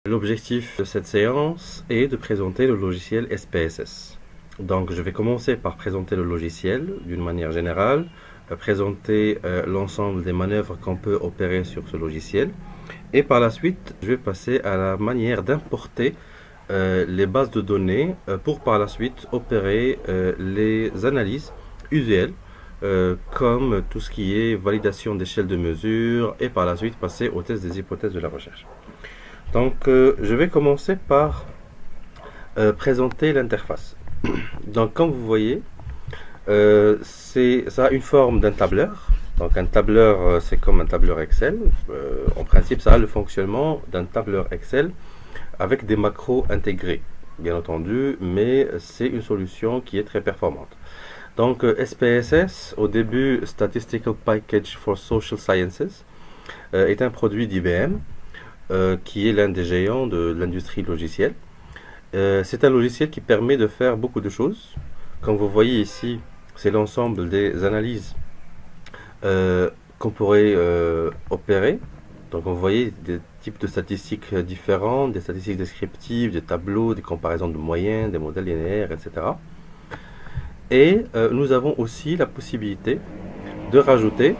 L'objectif de cette séance est de présenter le logiciel SPSS. Donc je vais commencer par présenter le logiciel d'une manière générale, présenter l'ensemble des manœuvres qu'on peut opérer sur ce logiciel, et par la suite je vais passer à la manière d'importer les bases de données pour par la suite opérer les analyses usuelles comme tout ce qui est validation d'échelle de mesure et par la suite passer au test des hypothèses de la recherche. Donc je vais commencer par présenter l'interface. Donc comme vous voyez, ça a une forme d'un tableur. Donc un tableur, c'est comme un tableur Excel. En principe, ça a le fonctionnement d'un tableur Excel avec des macros intégrés, bien entendu, mais c'est une solution qui est très performante. Donc SPSS, au début Statistical Package for Social Sciences, est un produit d'IBM, qui est l'un des géants de l'industrie logicielle. C'est un logiciel qui permet de faire beaucoup de choses. Comme vous voyez ici, c'est l'ensemble des analyses qu'on pourrait opérer. Donc vous voyez des types de statistiques différentes, des statistiques descriptives, des tableaux, des comparaisons de moyennes, des modèles linéaires, etc. Et nous avons aussi la possibilité de rajouter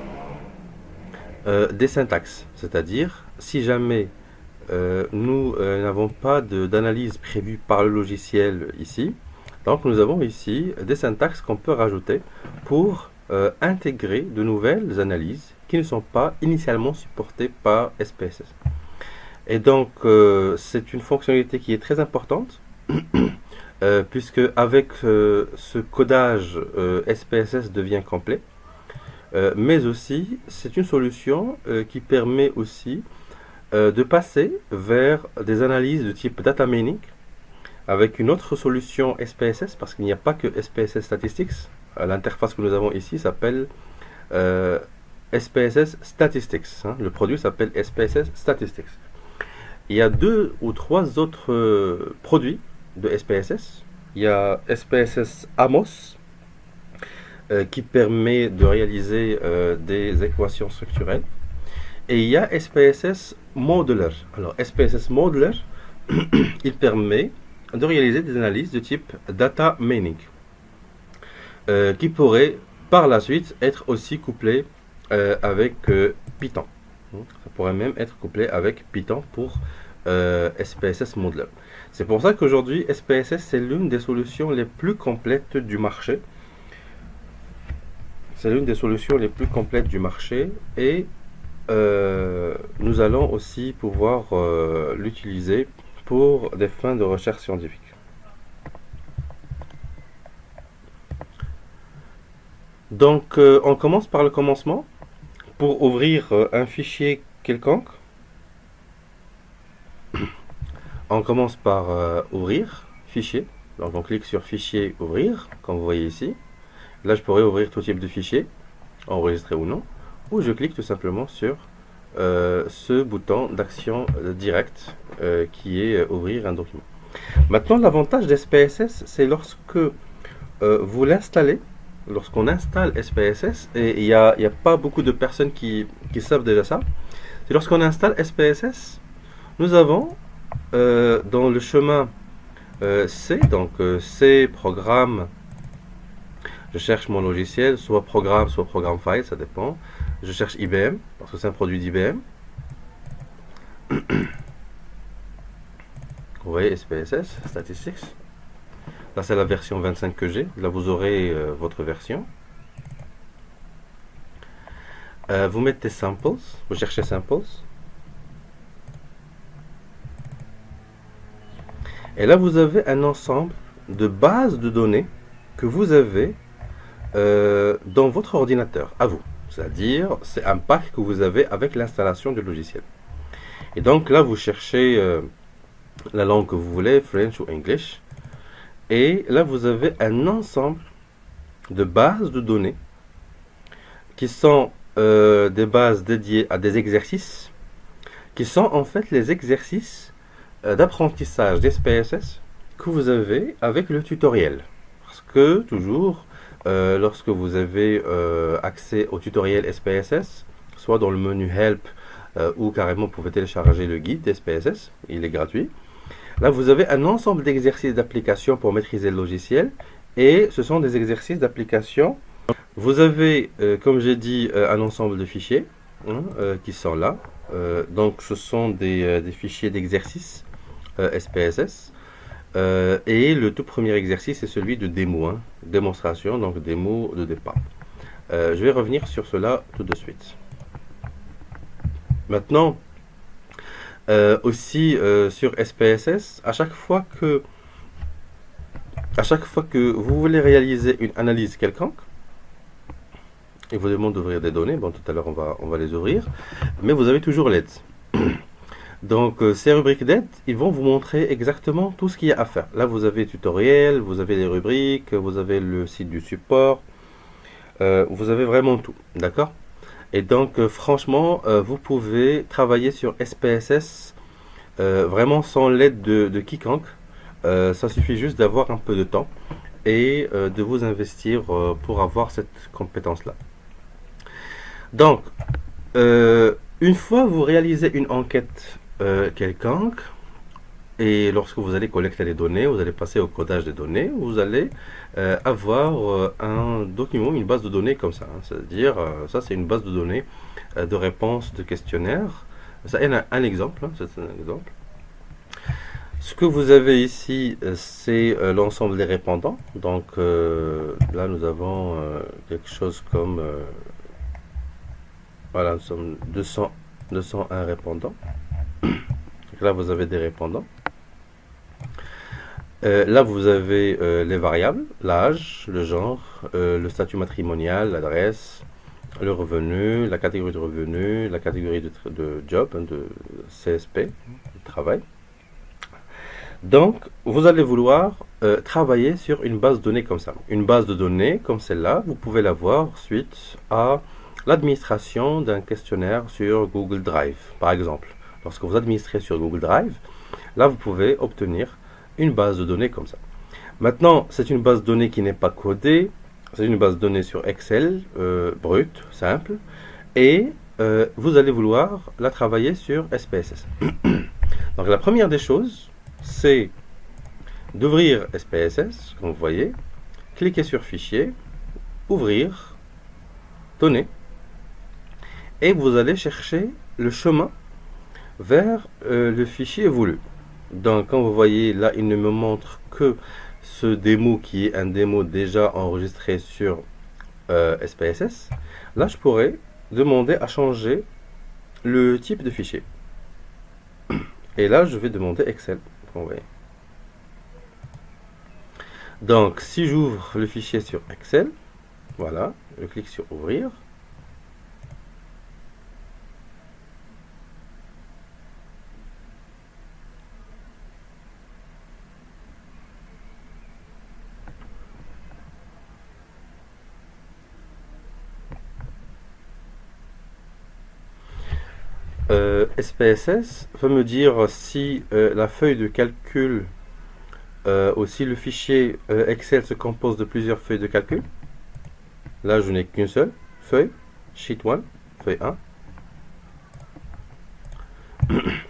des syntaxes, c'est-à-dire si jamais nous n'avons pas d'analyse prévue par le logiciel ici, donc nous avons ici des syntaxes qu'on peut rajouter pour intégrer de nouvelles analyses qui ne sont pas initialement supportées par SPSS. Et donc c'est une fonctionnalité qui est très importante puisque avec ce codage SPSS devient complet. Mais aussi, c'est une solution qui permet aussi de passer vers des analyses de type data mining avec une autre solution SPSS, parce qu'il n'y a pas que SPSS Statistics. L'interface que nous avons ici s'appelle SPSS Statistics. Le produit s'appelle SPSS Statistics. Il y a 2 ou 3 autres produits de SPSS. Il y a SPSS Amos, qui permet de réaliser des équations structurelles. Et il y a SPSS Modeler. Alors SPSS Modeler, il permet de réaliser des analyses de type data mining, qui pourrait par la suite être aussi couplé avec Python. Ça pourrait même être couplé avec Python pour SPSS Modeler. C'est pour ça qu'aujourd'hui SPSS c'est l'une des solutions les plus complètes du marché. C'est l'une des solutions les plus complètes du marché et nous allons aussi pouvoir l'utiliser pour des fins de recherche scientifique. Donc on commence par le commencement. Pour ouvrir un fichier quelconque, on commence par ouvrir fichier. Donc on clique sur fichier ouvrir, comme vous voyez ici. Là, je pourrais ouvrir tout type de fichier, enregistré ou non, ou je clique tout simplement sur ce bouton d'action directe qui est ouvrir un document. Maintenant, l'avantage d'SPSS, c'est lorsque vous l'installez, lorsqu'on installe SPSS, et il n'y a pas beaucoup de personnes qui savent déjà ça, c'est lorsqu'on installe SPSS, nous avons dans le chemin C, donc C, programme, je cherche mon logiciel, soit programme file, ça dépend. Je cherche IBM, parce que c'est un produit d'IBM. Vous voyez, SPSS, Statistics. Là, c'est la version 25 que j'ai. Là, vous aurez votre version. Vous mettez Samples, vous cherchez Samples. Et là, vous avez un ensemble de bases de données que vous avez dans votre ordinateur, à vous. C'est-à-dire, c'est un pack que vous avez avec l'installation du logiciel. Et donc là, vous cherchez la langue que vous voulez, French ou English. Et là, vous avez un ensemble de bases de données qui sont des bases dédiées à des exercices, qui sont en fait les exercices d'apprentissage d'SPSS que vous avez avec le tutoriel. Parce que, toujours, lorsque vous avez accès au tutoriel SPSS, soit dans le menu Help ou carrément vous pouvez télécharger le guide SPSS, il est gratuit. Là, vous avez un ensemble d'exercices d'application pour maîtriser le logiciel, et ce sont des exercices d'application. Vous avez, comme j'ai dit, un ensemble de fichiers qui sont là. Donc, ce sont des fichiers d'exercice SPSS. Et le tout premier exercice est celui de démo, démonstration, donc démo de départ. Je vais revenir sur cela tout de suite. Maintenant, aussi sur SPSS, à chaque fois que vous voulez réaliser une analyse quelconque, il vous demande d'ouvrir des données. Bon, tout à l'heure on va les ouvrir, mais vous avez toujours l'aide. Donc ces rubriques d'aide, ils vont vous montrer exactement tout ce qu'il y a à faire. Là vous avez tutoriel, vous avez les rubriques, vous avez le site du support, vous avez vraiment tout, d'accord? Et donc franchement, vous pouvez travailler sur SPSS vraiment sans l'aide de quiconque. Ça suffit juste d'avoir un peu de temps et de vous investir pour avoir cette compétence-là. Donc, une fois vous réalisez une enquête quelconque, et lorsque vous allez collecter les données, vous allez passer au codage des données, vous allez avoir un document, une base de données comme ça. C'est-à-dire, ça c'est une base de données de réponses de questionnaires. Ça est un exemple, c'est un exemple. Ce que vous avez ici, c'est l'ensemble des répondants. Donc là, nous avons quelque chose comme... voilà, nous sommes 201 répondants. Donc là, vous avez des répondants. Là, vous avez les variables, l'âge, le genre, le statut matrimonial, l'adresse, le revenu, la catégorie de revenu, la catégorie de job, de CSP, de travail. Donc, vous allez vouloir travailler sur une base de données comme ça. Une base de données comme celle-là, vous pouvez l'avoir suite à l'administration d'un questionnaire sur Google Drive, par exemple. Lorsque vous administrez sur Google Drive, là, vous pouvez obtenir une base de données comme ça. Maintenant, c'est une base de données qui n'est pas codée, c'est une base de données sur Excel, brute, simple, et vous allez vouloir la travailler sur SPSS. Donc, la première des choses, c'est d'ouvrir SPSS, comme vous voyez, cliquez sur Fichier, Ouvrir, Données, et vous allez chercher le chemin vers le fichier voulu. Donc, comme vous voyez, là, il ne me montre que ce démo qui est un démo déjà enregistré sur SPSS. Là, je pourrais demander à changer le type de fichier. Et là, je vais demander Excel. Vous voyez. Donc, si j'ouvre le fichier sur Excel, voilà, je clique sur Ouvrir. SPSS va me dire si la feuille de calcul ou si le fichier Excel se compose de plusieurs feuilles de calcul. Là, je n'ai qu'une seule feuille, Sheet 1, feuille 1.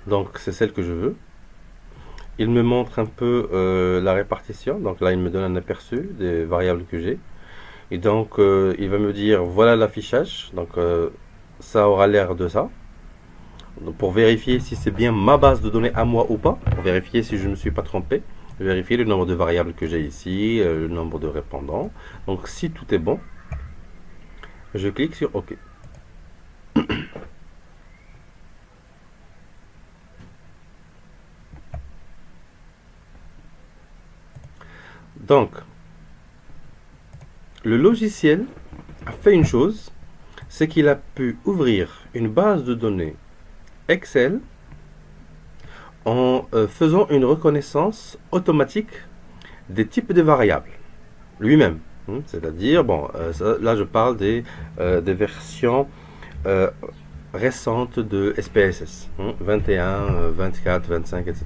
Donc, c'est celle que je veux. Il me montre un peu la répartition. Donc là, il me donne un aperçu des variables que j'ai. Et donc, il va me dire, voilà l'affichage. Donc, ça aura l'air de ça. Donc, pour vérifier si c'est bien ma base de données à moi ou pas, pour vérifier si je ne me suis pas trompé, vérifier le nombre de variables que j'ai ici, le nombre de répondants. Donc si tout est bon, je clique sur OK. Donc, le logiciel a fait une chose, c'est qu'il a pu ouvrir une base de données Excel en faisant une reconnaissance automatique des types de variables lui-même. C'est-à-dire, bon, là je parle des versions récentes de SPSS, 21, 24, 25, etc.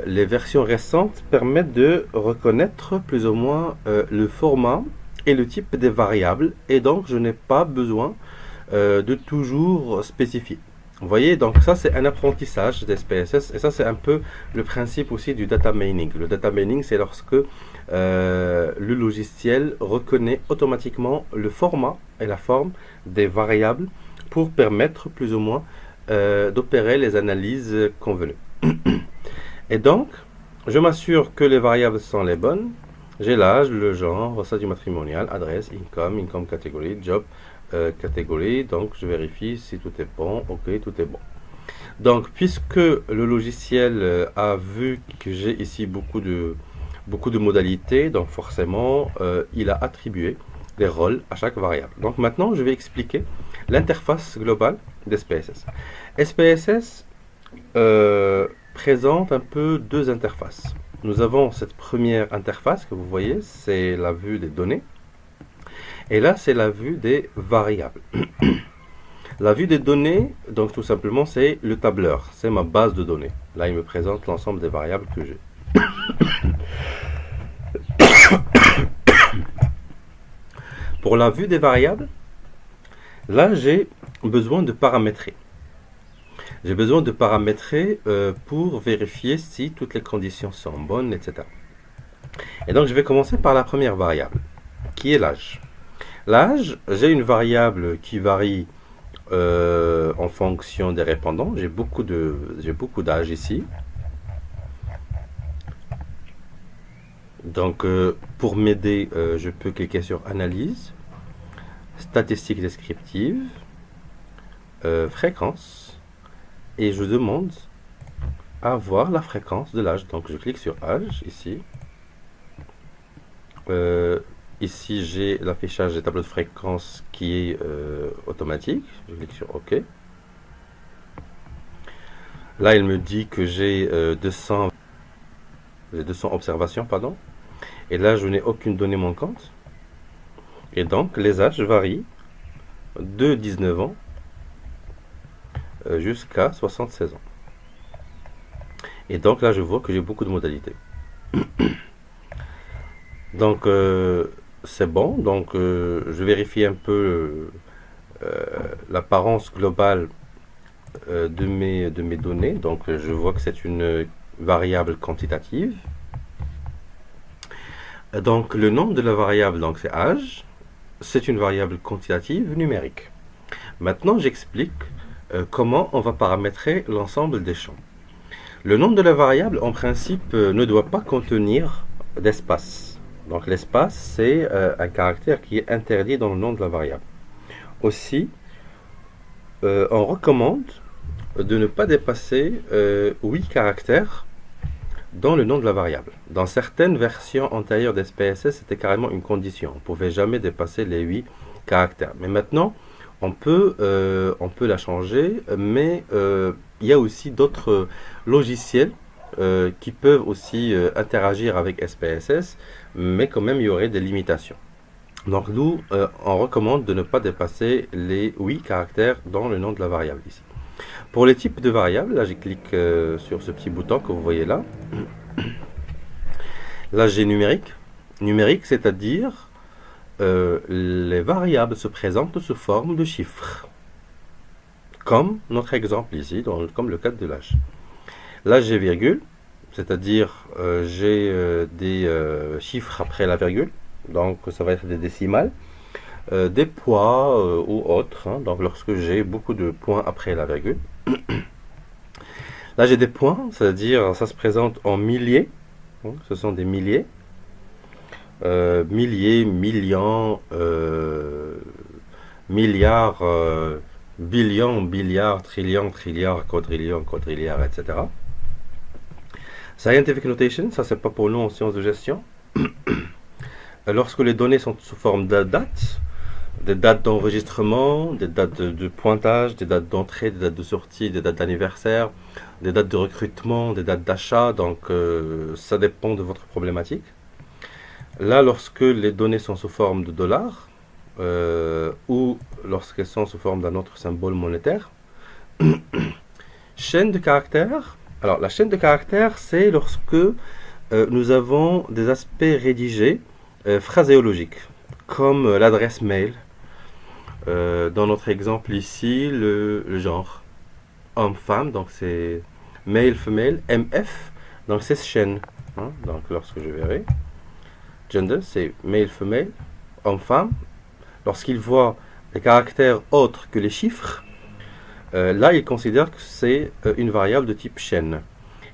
Les versions récentes permettent de reconnaître plus ou moins le format et le type des variables, et donc je n'ai pas besoin de toujours spécifier. Vous voyez, donc ça c'est un apprentissage d'SPSS et ça c'est un peu le principe aussi du data mining. Le data mining, c'est lorsque le logiciel reconnaît automatiquement le format et la forme des variables pour permettre plus ou moins d'opérer les analyses convenues. Et donc, je m'assure que les variables sont les bonnes. J'ai l'âge, le genre, statut matrimonial, adresse, income catégorie, job catégorie. Donc, je vérifie si tout est bon. Ok, tout est bon. Donc, puisque le logiciel a vu que j'ai ici beaucoup de modalités, donc forcément, il a attribué des rôles à chaque variable. Donc, maintenant, je vais expliquer l'interface globale d'SPSS. SPSS présente un peu deux interfaces. Nous avons cette première interface que vous voyez, c'est la vue des données. Et là, c'est la vue des variables. La vue des données, donc tout simplement, c'est le tableur. C'est ma base de données. Là, il me présente l'ensemble des variables que j'ai. Pour la vue des variables, là, j'ai besoin de paramétrer. J'ai besoin de paramétrer pour vérifier si toutes les conditions sont bonnes, etc. Et donc, je vais commencer par la première variable, qui est l'âge. L'âge, j'ai une variable qui varie en fonction des répondants. J'ai beaucoup d'âge ici. Donc, pour m'aider, je peux cliquer sur Analyse, Statistiques descriptives, Fréquence, et je demande à voir la fréquence de l'âge. Donc, je clique sur Âge, ici. Ici, j'ai l'affichage des tableaux de fréquence qui est automatique. Je clique sur OK. Là, il me dit que j'ai 200 observations, pardon. Et là, je n'ai aucune donnée manquante. Et donc, les âges varient de 19 ans jusqu'à 76 ans. Et donc, là, je vois que j'ai beaucoup de modalités. Donc, c'est bon. Donc, je vérifie un peu l'apparence globale de mes données. Donc, je vois que c'est une variable quantitative. Donc, le nom de la variable, donc c'est âge. C'est une variable quantitative numérique. Maintenant, j'explique comment on va paramétrer l'ensemble des champs. Le nom de la variable, en principe, ne doit pas contenir d'espace. Donc, l'espace, c'est un caractère qui est interdit dans le nom de la variable. Aussi, on recommande de ne pas dépasser 8 caractères dans le nom de la variable. Dans certaines versions antérieures d'SPSS, c'était carrément une condition. On ne pouvait jamais dépasser les 8 caractères. Mais maintenant, on peut la changer, mais il y a aussi d'autres logiciels qui peuvent aussi interagir avec SPSS, mais quand même, il y aurait des limitations. Donc, nous, on recommande de ne pas dépasser les 8 caractères dans le nom de la variable ici. Pour les types de variables, là, je clique sur ce petit bouton que vous voyez là. Là, j'ai numérique. Numérique, c'est-à-dire les variables se présentent sous forme de chiffres. Comme notre exemple ici, comme le cas de l'âge. Là, j'ai virgule, c'est-à-dire j'ai des chiffres après la virgule. Donc, ça va être des décimales. Des poids ou autres, hein, donc lorsque j'ai beaucoup de points après la virgule. Là j'ai des points, c'est-à-dire ça se présente en milliers, hein, ce sont des milliers, milliers, millions, milliards, billions, billiards, trillions, trilliards, quadrillions, quadrilliards, etc. Scientific notation, ça c'est pas pour nous en sciences de gestion. Lorsque les données sont sous forme de dates, des dates d'enregistrement, des dates de pointage, des dates d'entrée, des dates de sortie, des dates d'anniversaire, des dates de recrutement, des dates d'achat, donc ça dépend de votre problématique. Là, lorsque les données sont sous forme de dollars, ou lorsqu'elles sont sous forme d'un autre symbole monétaire, chaîne de caractères. Alors, la chaîne de caractères, c'est lorsque nous avons des aspects rédigés phraséologiques, comme l'adresse mail, dans notre exemple ici, le genre homme-femme, donc c'est male-female, MF, donc c'est chaîne. Hein, donc lorsque je verrai, gender, c'est male-female, homme-femme. Lorsqu'il voit des caractères autres que les chiffres, là il considère que c'est une variable de type chaîne.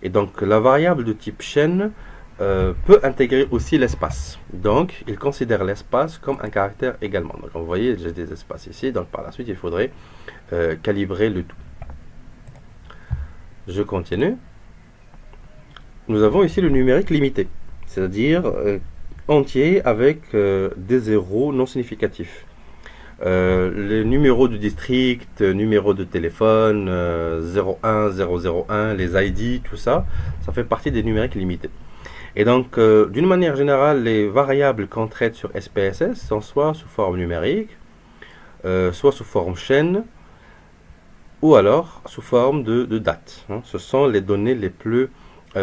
Et donc la variable de type chaîne peut intégrer aussi l'espace. Donc il considère l'espace comme un caractère également. Donc vous voyez, j'ai des espaces ici, donc par la suite il faudrait calibrer le tout. Je continue. Nous avons ici le numérique limité, c'est-à-dire entier avec des zéros non significatifs. Les numéros du district, numéro de téléphone, 01, 001, les ID, tout ça, ça fait partie des numériques limités. Et donc, d'une manière générale, les variables qu'on traite sur SPSS sont soit sous forme numérique, soit sous forme chaîne, ou alors sous forme de date. Hein. Ce sont les données les plus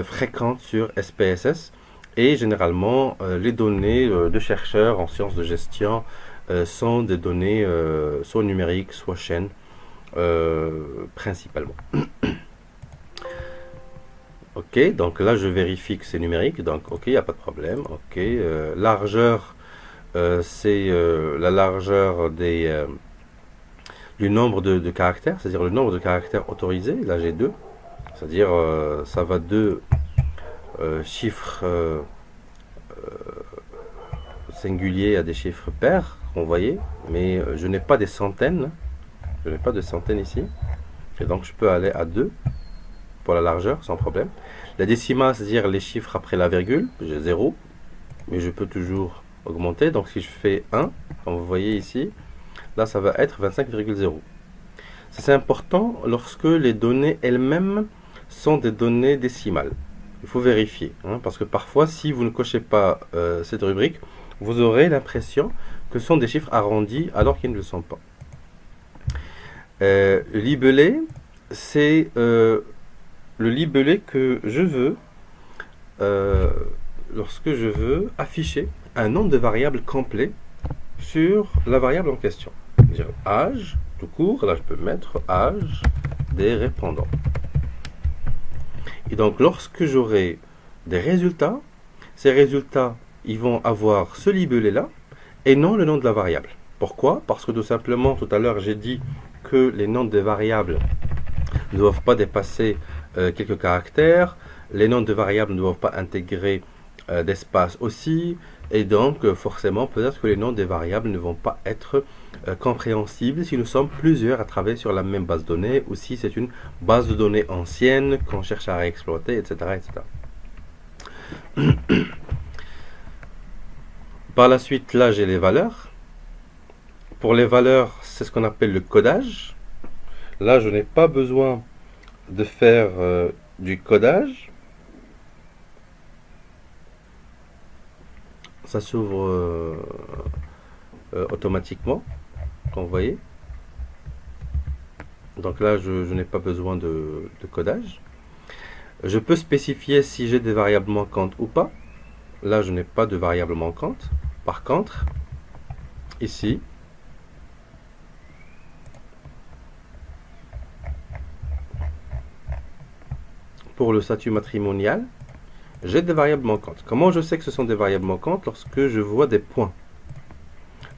fréquentes sur SPSS, et généralement, les données de chercheurs en sciences de gestion sont des données soit numériques, soit chaîne, principalement. Ok, donc là je vérifie que c'est numérique, donc ok, il n'y a pas de problème. Ok, largeur, c'est la largeur du nombre de caractères, c'est-à-dire le nombre de caractères autorisés. Là j'ai 2, c'est-à-dire ça va de chiffres singuliers à des chiffres pairs, vous voyez, mais je n'ai pas des centaines, je n'ai pas de centaines ici, et donc je peux aller à 2 pour la largeur sans problème. La décimale, c'est-à-dire les chiffres après la virgule, j'ai 0, mais je peux toujours augmenter. Donc si je fais 1, comme vous voyez ici, là ça va être 25,0. C'est important lorsque les données elles-mêmes sont des données décimales. Il faut vérifier, hein, parce que parfois si vous ne cochez pas cette rubrique, vous aurez l'impression que ce sont des chiffres arrondis alors qu'ils ne le sont pas. Libellé, c'est le libellé que je veux lorsque je veux afficher un nombre de variables complet sur la variable en question. C'est-à-dire âge, tout court, là je peux mettre âge des répondants. Et donc lorsque j'aurai des résultats, ces résultats ils vont avoir ce libellé là et non le nom de la variable. Pourquoi? Parce que tout simplement tout à l'heure j'ai dit que les noms des variables ne doivent pas dépasser quelques caractères, les noms de variables ne doivent pas intégrer d'espace aussi, et donc forcément peut-être que les noms des variables ne vont pas être compréhensibles si nous sommes plusieurs à travailler sur la même base de données, ou si c'est une base de données ancienne qu'on cherche à réexploiter, etc. etc. Par la suite, là j'ai les valeurs. Pour les valeurs, c'est ce qu'on appelle le codage. Là je n'ai pas besoin de faire du codage. Ça s'ouvre automatiquement, comme vous voyez. Donc là je n'ai pas besoin de codage. Je peux spécifier si j'ai des variables manquantes ou pas. Là je n'ai pas de variables manquantes. Par contre, ici, pour le statut matrimonial, j'ai des variables manquantes. Comment je sais que ce sont des variables manquantes? Lorsque je vois des points.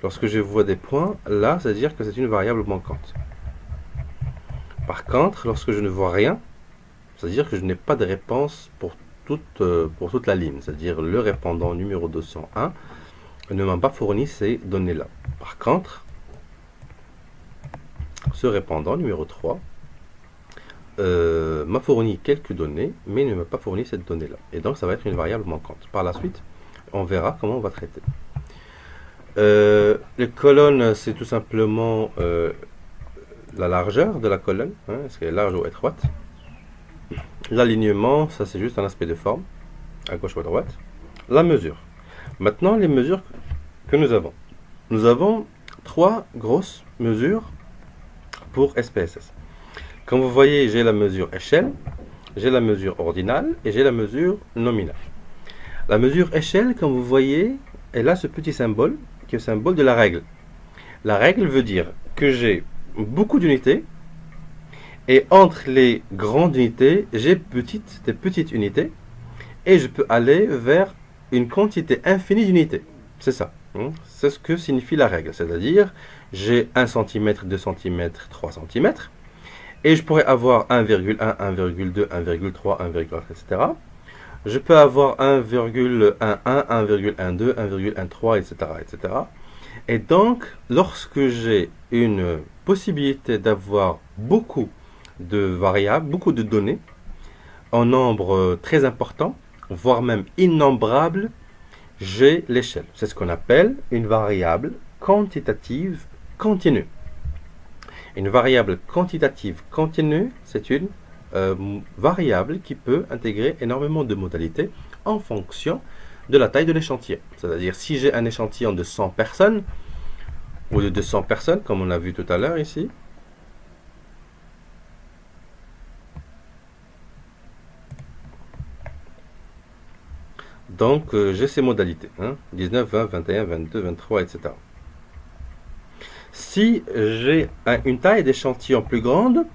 Lorsque je vois des points, là, c'est-à-dire que c'est une variable manquante. Par contre, lorsque je ne vois rien, c'est-à-dire que je n'ai pas de réponse pour toute la ligne. C'est-à-dire le répondant numéro 201 ne m'a pas fourni ces données-là. Par contre, ce répondant numéro 3 m'a fourni quelques données, mais ne m'a pas fourni cette donnée-là. Et donc, ça va être une variable manquante. Par la suite, on verra comment on va traiter. Les colonnes, c'est tout simplement la largeur de la colonne. Hein, est-ce qu'elle est large ou étroite? L'alignement, ça c'est juste un aspect de forme, à gauche ou à droite. La mesure. Maintenant, les mesures que nous avons. Nous avons 3 grosses mesures pour SPSS. Comme vous voyez, j'ai la mesure échelle, j'ai la mesure ordinale et j'ai la mesure nominale. La mesure échelle, comme vous voyez, elle a ce petit symbole qui est le symbole de la règle. La règle veut dire que j'ai beaucoup d'unités, et entre les grandes unités, j'ai des petites unités, et je peux aller vers une quantité infinie d'unités. C'est ça. C'est ce que signifie la règle. C'est-à-dire, j'ai 1 cm, 2 cm, 3 cm, et je pourrais avoir 1,1, 1,2, 1,3, 1,4, etc. Je peux avoir 1,11, 1,12, 1,13, etc., etc. Et donc, lorsque j'ai une possibilité d'avoir beaucoup de variables, beaucoup de données, en nombre très important, voire même innombrable, j'ai l'échelle. C'est ce qu'on appelle une variable quantitative continue. Une variable quantitative continue, c'est une variable qui peut intégrer énormément de modalités en fonction de la taille de l'échantillon. C'est-à-dire, si j'ai un échantillon de 100 personnes, ou de 200 personnes, comme on a vu tout à l'heure ici, donc j'ai ces modalités, 19, 20, 21, 22, 23, etc. Si j'ai une taille d'échantillon plus grande,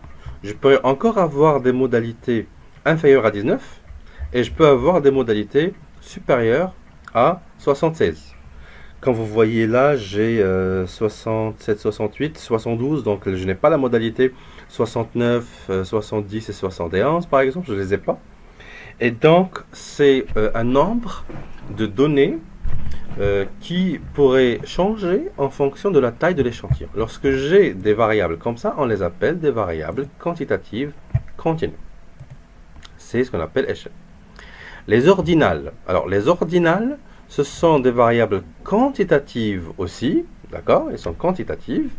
je pourrais encore avoir des modalités inférieures à 19 et je peux avoir des modalités supérieures à 76. Comme vous voyez là, j'ai 67, 68, 72, donc je n'ai pas la modalité 69, 70 et 71 par exemple, je ne les ai pas. Et donc c'est un nombre de données qui pourrait changer en fonction de la taille de l'échantillon. Lorsque j'ai des variables comme ça, on les appelle des variables quantitatives continues. C'est ce qu'on appelle échelle. Les ordinales. Alors, les ordinales, ce sont des variables quantitatives aussi, d'accord? Elles sont quantitatives,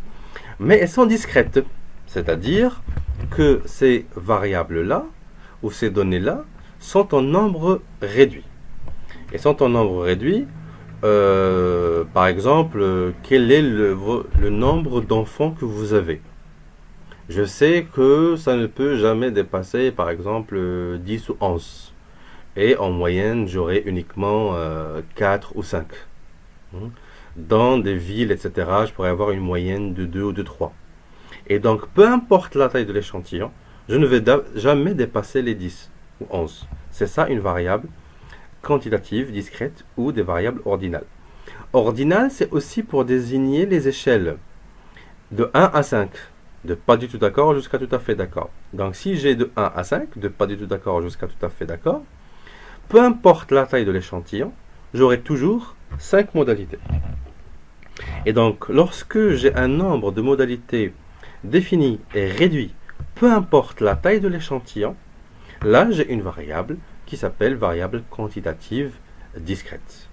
mais elles sont discrètes. C'est-à-dire que ces variables-là, ou ces données-là, sont en nombre réduit. Et sont en nombre réduit. Par exemple, quel est le nombre d'enfants que vous avez? Je sais que ça ne peut jamais dépasser, par exemple, 10 ou 11. Et en moyenne, j'aurai uniquement 4 ou 5. Dans des villes, etc., je pourrais avoir une moyenne de 2 ou de 3. Et donc, peu importe la taille de l'échantillon, je ne vais jamais dépasser les 10 ou 11. C'est ça une variable quantitative, discrète ou des variables ordinales. Ordinal, c'est aussi pour désigner les échelles de 1 à 5, de pas du tout d'accord jusqu'à tout à fait d'accord. Donc si j'ai de 1 à 5, de pas du tout d'accord jusqu'à tout à fait d'accord, peu importe la taille de l'échantillon, j'aurai toujours 5 modalités. Et donc lorsque j'ai un nombre de modalités défini et réduit, peu importe la taille de l'échantillon, là j'ai une variable qui s'appelle variable quantitative discrète,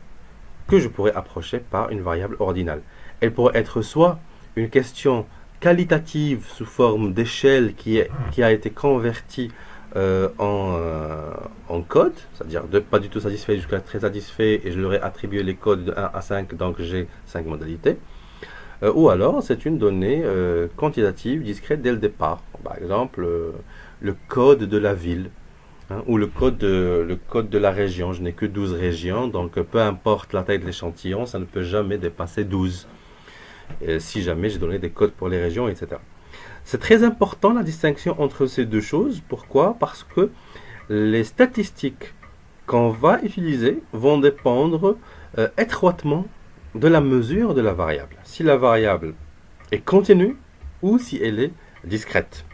que je pourrais approcher par une variable ordinale. Elle pourrait être soit une question qualitative sous forme d'échelle qui a été convertie en code, c'est-à-dire de pas du tout satisfait jusqu'à très satisfait, et je leur ai attribué les codes de 1 à 5, donc j'ai 5 modalités. Ou alors c'est une donnée quantitative discrète dès le départ. Par exemple, le code de la ville. Ou le code de la région. Je n'ai que 12 régions, donc peu importe la taille de l'échantillon, ça ne peut jamais dépasser 12. Si jamais j'ai donné des codes pour les régions, etc. C'est très important la distinction entre ces deux choses. Pourquoi? Parce que les statistiques qu'on va utiliser vont dépendre étroitement de la mesure de la variable. Si la variable est continue ou si elle est discrète.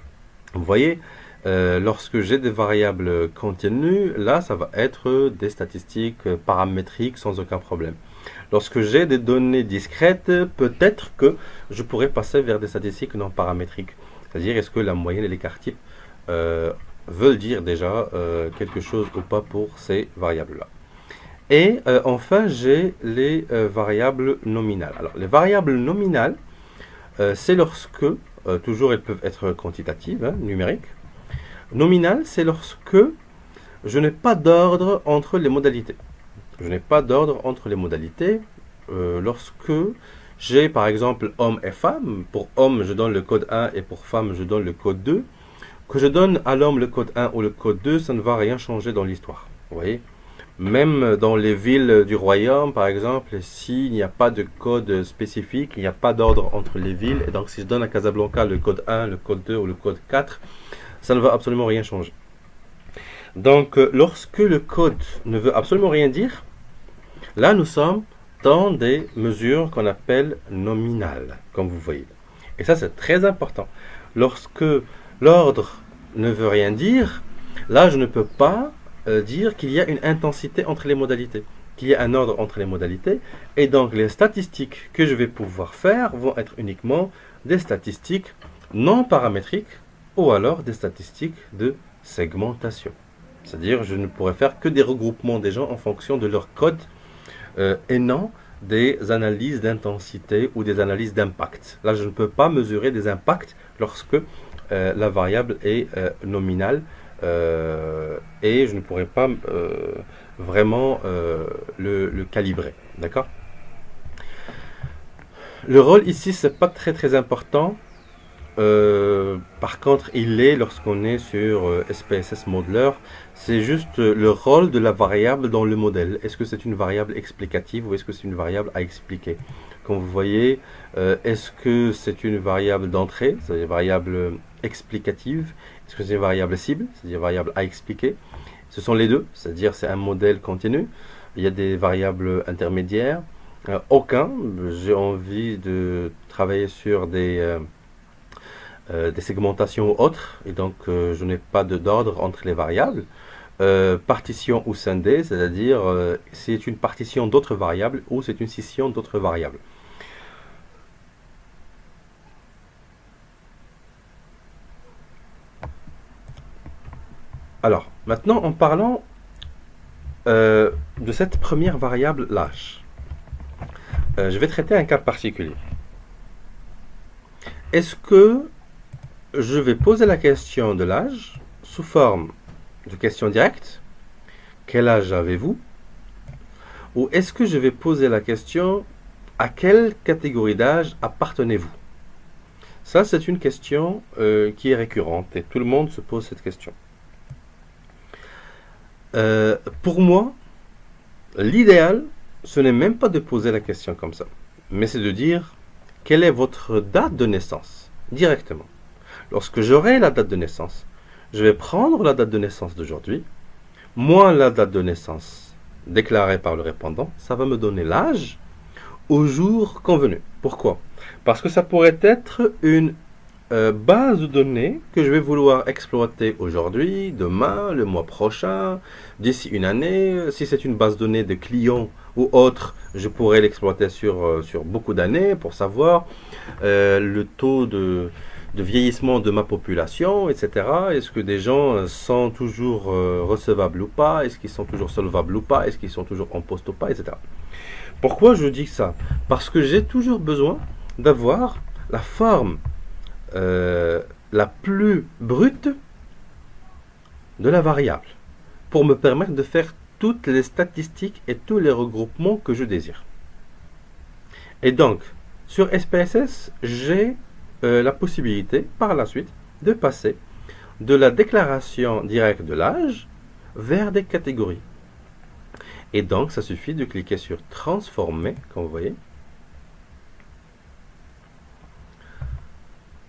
Vous voyez, lorsque j'ai des variables continues, là, ça va être des statistiques paramétriques sans aucun problème. Lorsque j'ai des données discrètes, peut-être que je pourrais passer vers des statistiques non paramétriques. C'est-à-dire, est-ce que la moyenne et l'écart type veulent dire déjà quelque chose ou pas pour ces variables-là. Et enfin, j'ai les variables nominales. Alors, les variables nominales, c'est lorsque, toujours elles peuvent être quantitatives, numériques. Nominal, c'est lorsque je n'ai pas d'ordre entre les modalités. Je n'ai pas d'ordre entre les modalités lorsque j'ai par exemple homme et femme. Pour homme, je donne le code 1 et pour femme, je donne le code 2. Que je donne à l'homme le code 1 ou le code 2, ça ne va rien changer dans l'histoire. Vous voyez? Même dans les villes du royaume, par exemple, s'il n'y a pas de code spécifique, il n'y a pas d'ordre entre les villes, et donc si je donne à Casablanca le code 1, le code 2 ou le code 4, ça ne va absolument rien changer. Donc, lorsque le code ne veut absolument rien dire, là nous sommes dans des mesures qu'on appelle nominales, comme vous voyez. Et ça, c'est très important. Lorsque l'ordre ne veut rien dire, là, je ne peux pas dire qu'il y a une intensité entre les modalités, qu'il y a un ordre entre les modalités, et donc les statistiques que je vais pouvoir faire vont être uniquement des statistiques non paramétriques ou alors des statistiques de segmentation. C'est-à-dire, je ne pourrais faire que des regroupements des gens en fonction de leur code et non des analyses d'intensité ou des analyses d'impact. Là, je ne peux pas mesurer des impacts lorsque la variable est nominale et je ne pourrais pas vraiment le calibrer. D'accord? Le rôle ici, c'est pas très important. Par contre, il est lorsqu'on est sur SPSS Modeler, c'est juste le rôle de la variable dans le modèle. Est-ce que c'est une variable explicative ou est-ce que c'est une variable à expliquer? Comme vous voyez, est-ce que c'est une variable d'entrée, c'est-à-dire variable explicative? Est-ce que c'est une variable cible, c'est-à-dire variable à expliquer? Ce sont les deux, c'est-à-dire c'est un modèle continu. Il y a des variables intermédiaires. Aucun. J'ai envie de travailler sur des segmentations ou autres, et donc je n'ai pas d'ordre entre les variables. Partition ou scindé, c'est-à-dire c'est une partition d'autres variables ou c'est une scission d'autres variables. Alors, maintenant en parlant de cette première variable l'âge, je vais traiter un cas particulier. Est-ce que je vais poser la question de l'âge sous forme de question directe? Quel âge avez-vous? Ou est-ce que je vais poser la question à quelle catégorie d'âge appartenez-vous? Ça, c'est une question qui est récurrente et tout le monde se pose cette question. Pour moi, l'idéal, ce n'est même pas de poser la question comme ça, mais c'est de dire quelle est votre date de naissance directement. Lorsque j'aurai la date de naissance, je vais prendre la date de naissance d'aujourd'hui, moins la date de naissance déclarée par le répondant, ça va me donner l'âge au jour convenu. Pourquoi? Parce que ça pourrait être une base de données que je vais vouloir exploiter aujourd'hui, demain, le mois prochain, d'ici une année. Si c'est une base de données de clients ou autre, je pourrais l'exploiter sur beaucoup d'années pour savoir le taux de vieillissement de ma population, etc. Est-ce que des gens sont toujours recevables ou pas? Est-ce qu'ils sont toujours solvables ou pas? Est-ce qu'ils sont toujours en poste ou pas? Etc. Pourquoi je dis ça? Parce que j'ai toujours besoin d'avoir la forme la plus brute de la variable pour me permettre de faire toutes les statistiques et tous les regroupements que je désire. Et donc, sur SPSS, j'ai la possibilité par la suite de passer de la déclaration directe de l'âge vers des catégories. Et donc, ça suffit de cliquer sur transformer, comme vous voyez.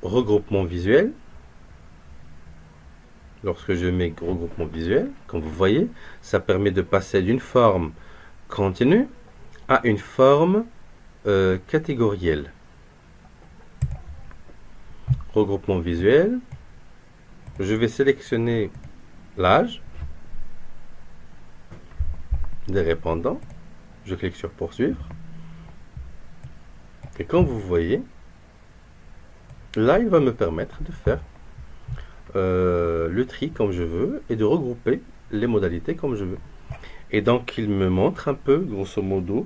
Regroupement visuel. Lorsque je mets regroupement visuel, comme vous voyez, ça permet de passer d'une forme continue à une forme catégorielle. Regroupement visuel. Je vais sélectionner l'âge des répondants. Je clique sur poursuivre. Et comme vous voyez, là, il va me permettre de faire le tri comme je veux et de regrouper les modalités comme je veux. Et donc, il me montre un peu, grosso modo,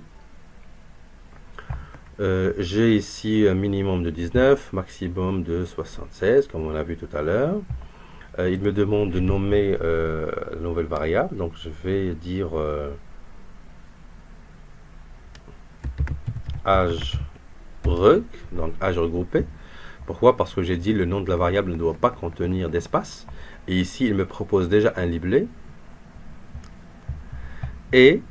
j'ai ici un minimum de 19, maximum de 76, comme on l'a vu tout à l'heure. Il me demande de nommer la nouvelle variable, donc je vais dire âge reg, donc âge regroupé. Pourquoi? Parce que j'ai dit le nom de la variable ne doit pas contenir d'espace. Et ici, il me propose déjà un libellé. Et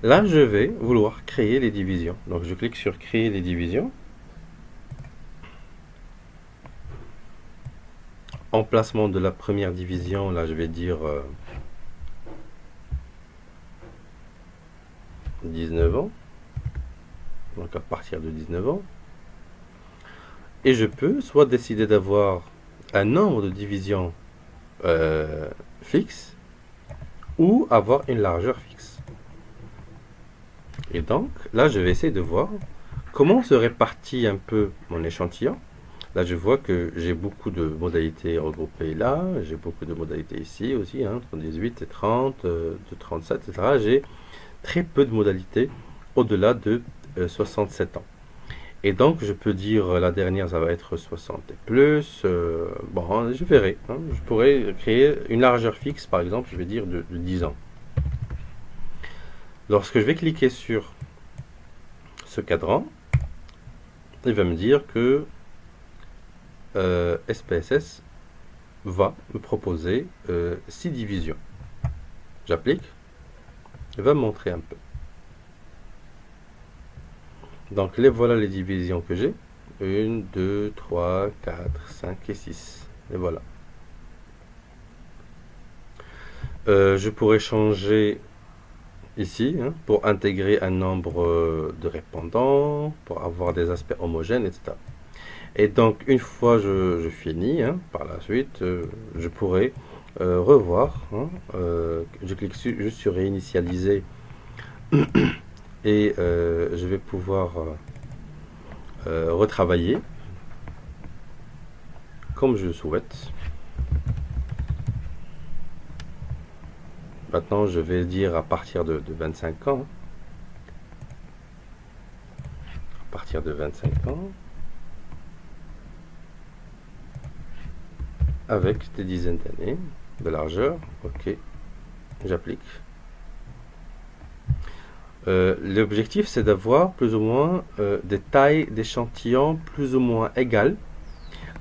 là, je vais vouloir créer les divisions. Donc, je clique sur créer les divisions. Emplacement de la première division, là, je vais dire 19 ans. Donc, à partir de 19 ans. Et je peux soit décider d'avoir un nombre de divisions fixe ou avoir une largeur fixe. Et donc, là, je vais essayer de voir comment se répartit un peu mon échantillon. Là, je vois que j'ai beaucoup de modalités regroupées là, j'ai beaucoup de modalités ici aussi, entre 18 et 30, de 37, etc. J'ai très peu de modalités au-delà de 67 ans. Et donc, je peux dire, la dernière, ça va être 60 et plus. Bon, je verrai. Je pourrais créer une largeur fixe, par exemple, je vais dire de 10 ans. Lorsque je vais cliquer sur ce cadran, il va me dire que SPSS va me proposer 6 divisions. J'applique. Il va me montrer un peu. Donc, voilà les divisions que j'ai. 1, 2, 3, 4, 5 et 6. Et voilà. Je pourrais changer ici pour intégrer un nombre de répondants, pour avoir des aspects homogènes, etc. Et donc, une fois je finis, par la suite, je pourrais revoir. Je clique juste sur réinitialiser. Et je vais pouvoir retravailler comme je le souhaite. Maintenant, je vais dire à partir de 25 ans. À partir de 25 ans. Avec des dizaines d'années de largeur. Ok. J'applique. L'objectif, c'est d'avoir plus ou moins des tailles d'échantillons plus ou moins égales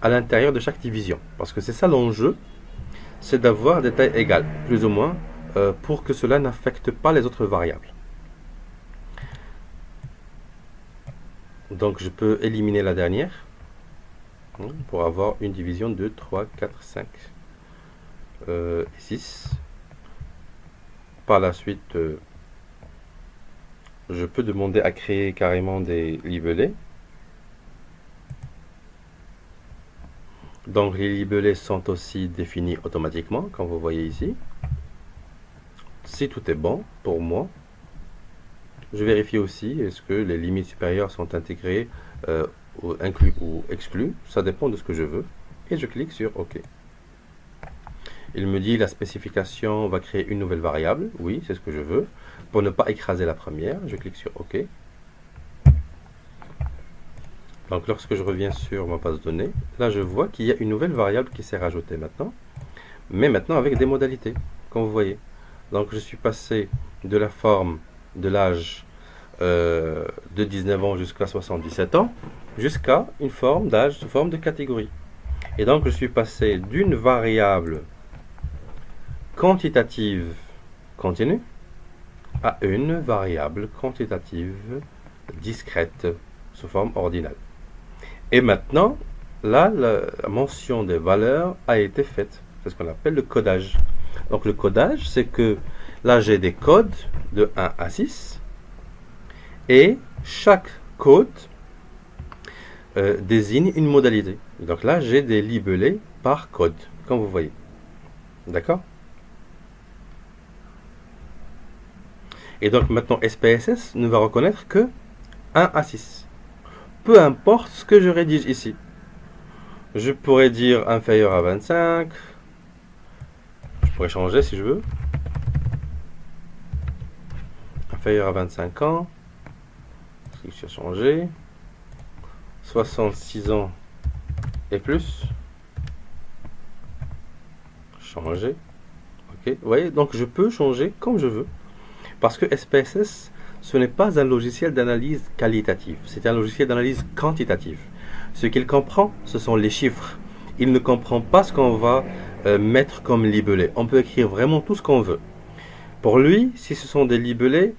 à l'intérieur de chaque division. Parce que c'est ça l'enjeu, c'est d'avoir des tailles égales, plus ou moins, pour que cela n'affecte pas les autres variables. Donc je peux éliminer la dernière pour avoir une division de 3, 4, 5 et 6. Par la suite, je peux demander à créer carrément des libellés. Donc les libellés sont aussi définis automatiquement, comme vous voyez ici. Si tout est bon pour moi, je vérifie aussi est-ce que les limites supérieures sont intégrées, ou inclus ou exclus. Ça dépend de ce que je veux. Et je clique sur OK. Il me dit la spécification va créer une nouvelle variable. Oui, c'est ce que je veux. Pour ne pas écraser la première, je clique sur OK. Donc lorsque je reviens sur ma base de données, là je vois qu'il y a une nouvelle variable qui s'est rajoutée maintenant. Mais maintenant avec des modalités, comme vous voyez. Donc je suis passé de la forme de l'âge de 19 ans jusqu'à 77 ans, jusqu'à une forme d'âge sous forme de catégorie. Et donc je suis passé d'une variable quantitative continue à une variable quantitative discrète sous forme ordinale. Et maintenant, là, la mention des valeurs a été faite. C'est ce qu'on appelle le codage. Donc le codage, c'est que là j'ai des codes de 1 à 6 et chaque code désigne une modalité. Donc là j'ai des libellés par code, comme vous voyez. D'accord? Et donc maintenant SPSS ne va reconnaître que 1 à 6. Peu importe ce que je rédige ici. Je pourrais dire inférieur à 25. Je pourrais changer si je veux. Inférieur à 25 ans. Clique sur changer. 66 ans et plus. Changer. Ok. Vous voyez, donc je peux changer comme je veux. Parce que SPSS, ce n'est pas un logiciel d'analyse qualitative, c'est un logiciel d'analyse quantitative. Ce qu'il comprend, ce sont les chiffres. Il ne comprend pas ce qu'on va mettre comme libellé. On peut écrire vraiment tout ce qu'on veut. Pour lui, si ce sont des libellés,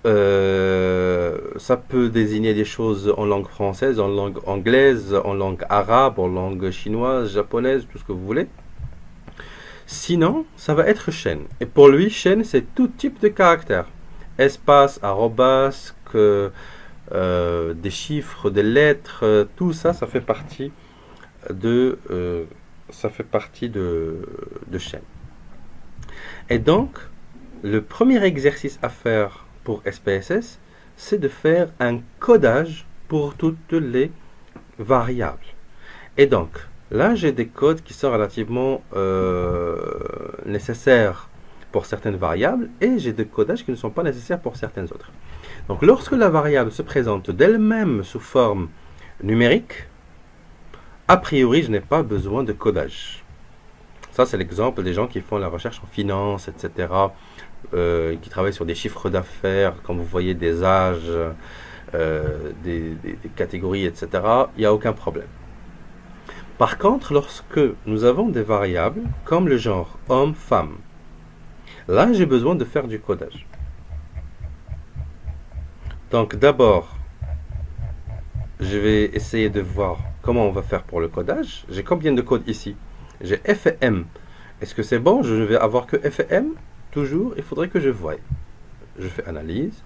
ça peut désigner des choses en langue française, en langue anglaise, en langue arabe, en langue chinoise, japonaise, tout ce que vous voulez. Sinon, ça va être chaîne. Et pour lui, chaîne, c'est tout type de caractère. Espace, arrobas, des chiffres, des lettres, tout ça, ça fait partie de chaîne. Et donc, le premier exercice à faire pour SPSS, c'est de faire un codage pour toutes les variables. Et donc, là, j'ai des codes qui sont relativement nécessaires pour certaines variables et j'ai des codages qui ne sont pas nécessaires pour certaines autres. Donc, lorsque la variable se présente d'elle-même sous forme numérique, a priori, je n'ai pas besoin de codage. Ça, c'est l'exemple des gens qui font la recherche en finance, etc., qui travaillent sur des chiffres d'affaires, comme vous voyez, des âges, des catégories, etc. Il n'y a aucun problème. Par contre, lorsque nous avons des variables, comme le genre homme, femme, là, j'ai besoin de faire du codage. Donc, d'abord, je vais essayer de voir comment on va faire pour le codage. J'ai combien de codes ici? J'ai F et M. Est-ce que c'est bon? Je ne vais avoir que F et M? Toujours, il faudrait que je voie. Je fais analyse,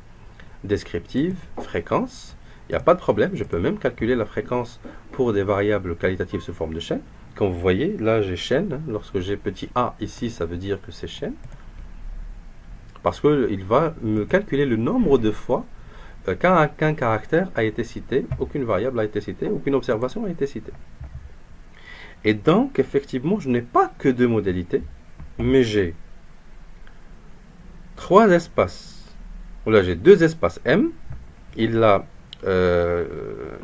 descriptive, fréquence. Il n'y a pas de problème, je peux même calculer la fréquence pour des variables qualitatives sous forme de chaîne. Comme vous voyez, là j'ai chaîne. Lorsque j'ai petit a ici, ça veut dire que c'est chaîne. Parce qu'il va me calculer le nombre de fois qu'un caractère a été cité, aucune variable a été citée, aucune observation a été citée. Et donc, effectivement, je n'ai pas que deux modalités, mais j'ai trois espaces. Là, j'ai deux espaces M. Il l'a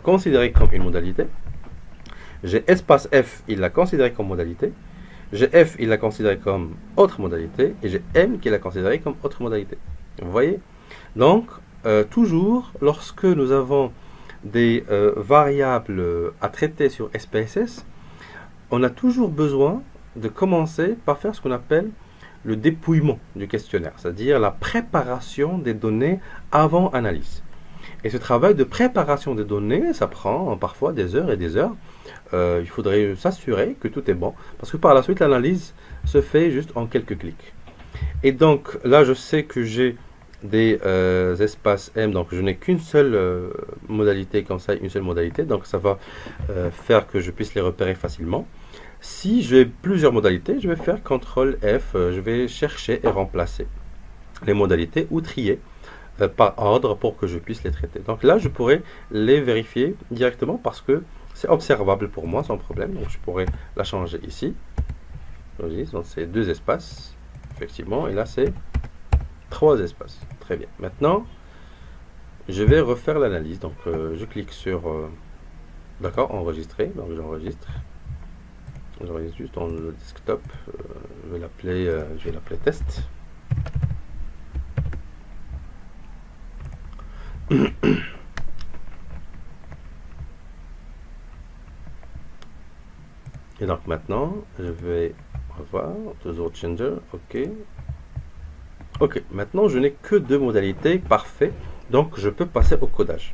considéré comme une modalité. J'ai espace F, il l'a considéré comme modalité. J'ai F, il l'a considéré comme autre modalité. Et j'ai M qui l'a considéré comme autre modalité. Vous voyez? Donc, toujours, lorsque nous avons des variables à traiter sur SPSS, on a toujours besoin de commencer par faire ce qu'on appelle le dépouillement du questionnaire, c'est-à-dire la préparation des données avant analyse. Et ce travail de préparation des données, ça prend parfois des heures et des heures. Il faudrait s'assurer que tout est bon, parce que par la suite, l'analyse se fait juste en quelques clics. Et donc, là, je sais que j'ai des espaces M, donc je n'ai qu'une seule modalité comme ça, une seule modalité, donc ça va faire que je puisse les repérer facilement. Si j'ai plusieurs modalités, je vais faire CTRL F, je vais chercher et remplacer les modalités ou trier par ordre pour que je puisse les traiter. Donc là, je pourrais les vérifier directement parce que c'est observable pour moi sans problème. Donc je pourrais la changer ici. Donc c'est deux espaces, effectivement, et là c'est trois espaces. Très bien. Maintenant, je vais refaire l'analyse. Donc je clique sur d'accord, enregistrer. Donc j'enregistre. J'enregistre juste dans le desktop. Je vais l'appeler test. Et donc maintenant, je vais revoir, toujours changer, ok. Ok, maintenant je n'ai que deux modalités, parfait, donc je peux passer au codage.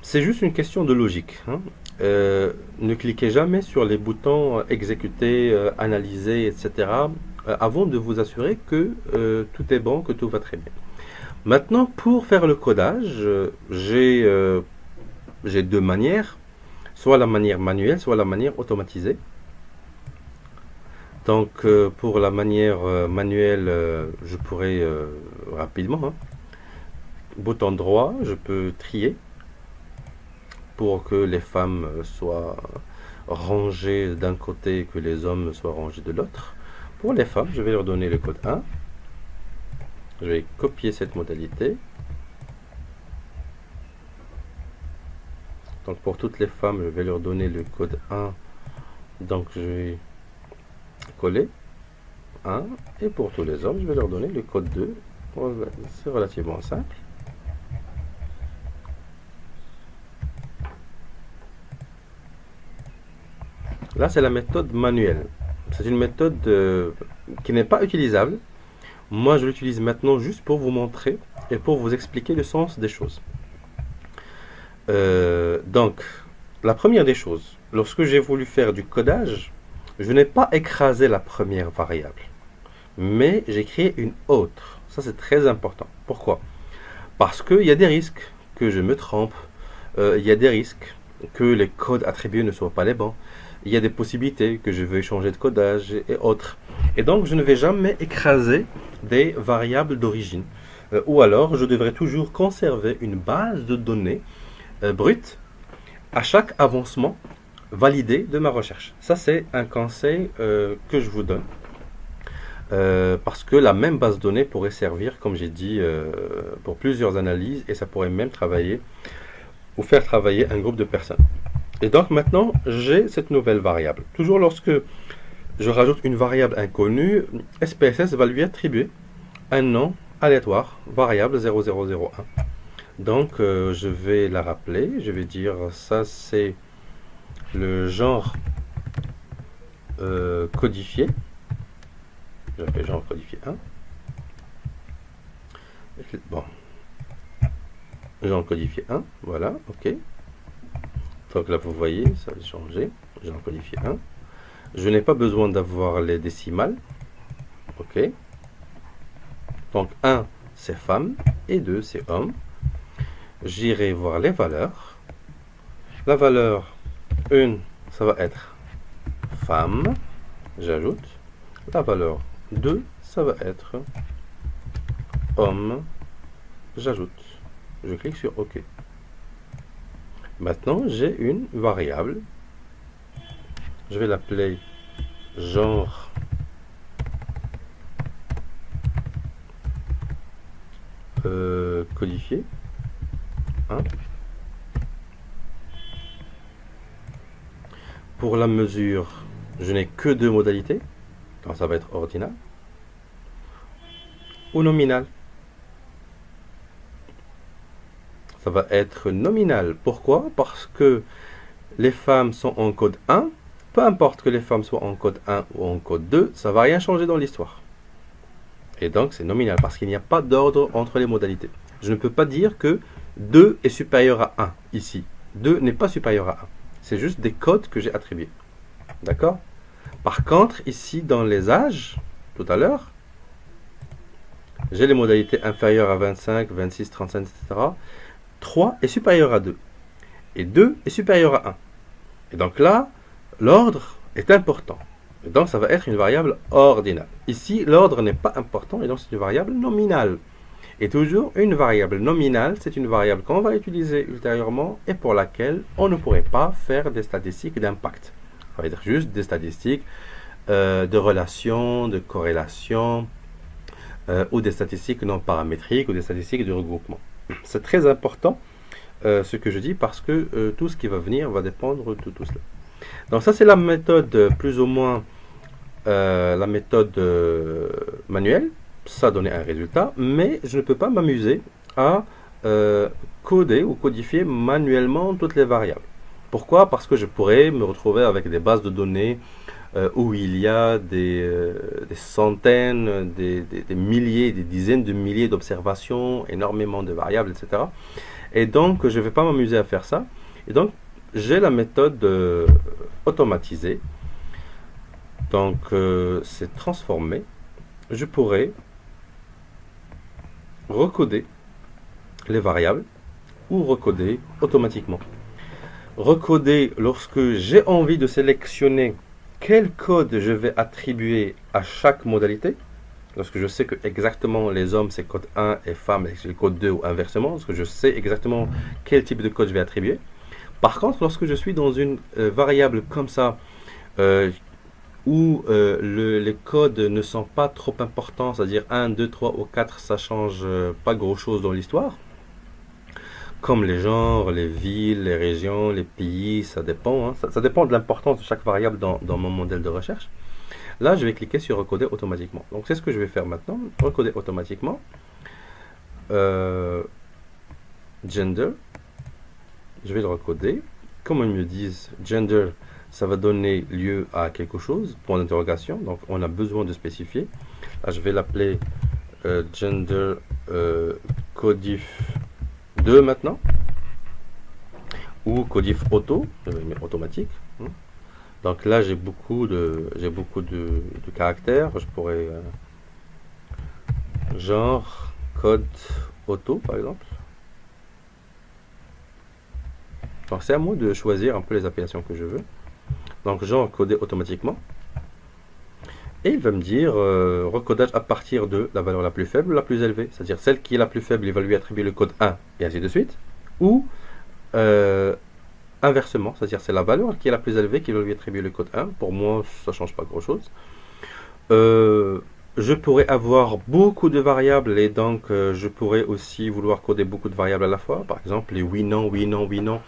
C'est juste une question de logique. Hein. Ne cliquez jamais sur les boutons exécuter, analyser, etc. Avant de vous assurer que tout est bon, que tout va très bien. Maintenant, pour faire le codage, j'ai deux manières. Soit la manière manuelle, soit la manière automatisée. Donc pour la manière manuelle, je pourrais rapidement, hein, bouton droit, je peux trier pour que les femmes soient rangées d'un côté et que les hommes soient rangés de l'autre. Pour les femmes, je vais leur donner le code 1. Je vais copier cette modalité. Donc pour toutes les femmes, je vais leur donner le code 1. Donc je vais coller 1. Et pour tous les hommes, je vais leur donner le code 2. C'est relativement simple. Là, c'est la méthode manuelle. C'est une méthode qui n'est pas utilisable. Moi, je l'utilise maintenant juste pour vous montrer et pour vous expliquer le sens des choses. Donc, la première des choses, lorsque j'ai voulu faire du codage, je n'ai pas écrasé la première variable, mais j'ai créé une autre. Ça, c'est très important. Pourquoi? Parce qu'il y a des risques que je me trompe, il y a des risques que les codes attribués ne soient pas les bons, il y a des possibilités que je veux changer de codage et autres. Et donc, je ne vais jamais écraser des variables d'origine. Ou alors, je devrais toujours conserver une base de données brute à chaque avancement validé de ma recherche. Ça, c'est un conseil que je vous donne. Parce que la même base de données pourrait servir, comme j'ai dit, pour plusieurs analyses et ça pourrait même travailler ou faire travailler un groupe de personnes. Et donc maintenant, j'ai cette nouvelle variable. Toujours lorsque je rajoute une variable inconnue, SPSS va lui attribuer un nom aléatoire, variable 0001. Donc je vais la rappeler, je vais dire ça c'est le genre codifié. J'appelle genre codifié 1. Bon. Genre codifié 1, voilà, ok. Donc là vous voyez, ça va changer. Genre codifié 1. Je n'ai pas besoin d'avoir les décimales. Ok. Donc 1 c'est femme et 2 c'est homme. J'irai voir les valeurs. La valeur 1, ça va être femme. J'ajoute. La valeur 2, ça va être homme. J'ajoute. Je clique sur OK. Maintenant, j'ai une variable. Je vais l'appeler genre codifié 1. Pour la mesure, je n'ai que deux modalités. Donc ça va être ordinal ou nominal. Ça va être nominal. Pourquoi? Parce que les femmes sont en code 1. Peu importe que les femmes soient en code 1 ou en code 2, ça ne va rien changer dans l'histoire. Et donc c'est nominal parce qu'il n'y a pas d'ordre entre les modalités. Je ne peux pas dire que 2 est supérieur à 1 ici. 2 n'est pas supérieur à 1. C'est juste des codes que j'ai attribués. D'accord? Par contre, ici dans les âges, tout à l'heure, j'ai les modalités inférieures à 25, 26, 35, etc. 3 est supérieur à 2. Et 2 est supérieur à 1. Et donc là, l'ordre est important. Et donc ça va être une variable ordinale. Ici, l'ordre n'est pas important et donc c'est une variable nominale. Et toujours, une variable nominale, c'est une variable qu'on va utiliser ultérieurement et pour laquelle on ne pourrait pas faire des statistiques d'impact. Ça va être juste des statistiques de relation, de corrélation, ou des statistiques non paramétriques, ou des statistiques de regroupement. C'est très important ce que je dis parce que tout ce qui va venir va dépendre de tout cela. Donc ça c'est la méthode plus ou moins la méthode manuelle. Ça donnait un résultat, mais je ne peux pas m'amuser à coder ou codifier manuellement toutes les variables. Pourquoi? Parce que je pourrais me retrouver avec des bases de données où il y a des centaines, des milliers, des dizaines de milliers d'observations, énormément de variables, etc. Et donc, je ne vais pas m'amuser à faire ça. Et donc, j'ai la méthode automatisée. Donc, c'est transformé. Je pourrais recoder les variables ou recoder automatiquement. Recoder lorsque j'ai envie de sélectionner quel code je vais attribuer à chaque modalité. Lorsque je sais que exactement les hommes c'est code 1 et femmes c'est code 2 ou inversement, parce que je sais exactement quel type de code je vais attribuer. Par contre, lorsque je suis dans une variable comme ça, où les codes ne sont pas trop importants, c'est-à-dire 1, 2, 3 ou 4, ça change pas grand-chose dans l'histoire, comme les genres, les villes, les régions, les pays, ça dépend. Hein. Ça dépend de l'importance de chaque variable dans mon modèle de recherche. Là, je vais cliquer sur recoder automatiquement. Donc, c'est ce que je vais faire maintenant. Recoder automatiquement. Gender. Je vais le recoder. Comme ils me disent, gender, ça va donner lieu à quelque chose, point d'interrogation. Donc on a besoin de spécifier. Là, je vais l'appeler gender codif 2 maintenant, ou codif auto, automatique. Donc là j'ai beaucoup de caractères. Je pourrais genre code auto par exemple. Donc c'est à moi de choisir un peu les appellations que je veux. Donc genre codé automatiquement. Et il va me dire recodage à partir de la valeur la plus faible ou la plus élevée. C'est-à-dire celle qui est la plus faible, il va lui attribuer le code 1 et ainsi de suite. Ou inversement, c'est-à-dire c'est la valeur qui est la plus élevée qui va lui attribuer le code 1. Pour moi, ça ne change pas grand-chose. Je pourrais avoir beaucoup de variables et donc je pourrais aussi vouloir coder beaucoup de variables à la fois. Par exemple, les oui, non, oui, non, oui, non.